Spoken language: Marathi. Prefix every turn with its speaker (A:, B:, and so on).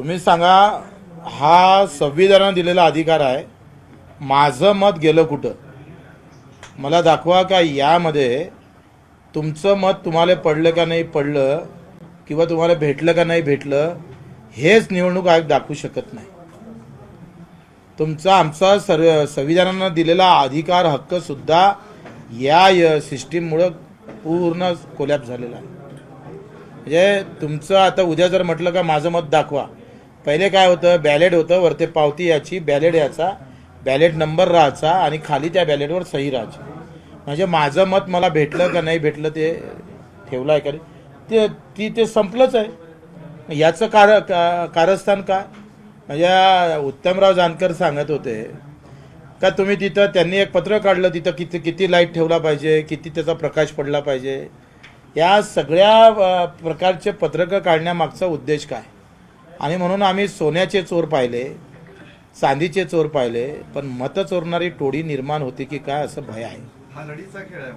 A: तुम्ही सांगा, हा संविधानाने दिलेला अधिकार आहे. माझं मत गेलं कुठं? मला दाखवा का यामध्ये तुमचं मत तुम्हाला पडलं का नाही पडलं, किंवा तुम्हाला भेटलं का नाही भेटलं, हेच निवडणूक आयोग दाखवू शकत नाही. तुमचा आमचा संविधानानं दिलेला अधिकार हक्क सुद्धा या सिस्टीममुळं पूर्ण कोलॅप्स झालेला आहे. म्हणजे तुमचं आता उद्या जर म्हटलं का माझं मत दाखवा, पहिले काय होतं, बॅलेट होतं, वरती पावती याची, बॅलेट याचा, बॅलेट नंबर राहायचा आणि खाली त्या बॅलेटवर सही राहायची. म्हणजे माझं मत मला भेटलं का नाही भेटलं ते ठेवलं आहे का ते संपलंच आहे. याचं कारस्थान काय? म्हणजे उत्तमराव जानकर सांगत होते का तुम्ही तिथं, त्यांनी एक पत्र काढलं, तिथं किती लाईट ठेवला पाहिजे, किती त्याचा प्रकाश पडला पाहिजे, या सगळ्या प्रकारचे पत्रकं काढण्यामागचा उद्देश काय? आणि म्हणून आम्ही सोन्याचे चोर पाहिले, चांदीचे चोर पाहिले, पण मतं चोरणारी टोळी निर्माण होती की काय असं भय आहे.
B: हा लढीचा खेळ आहे.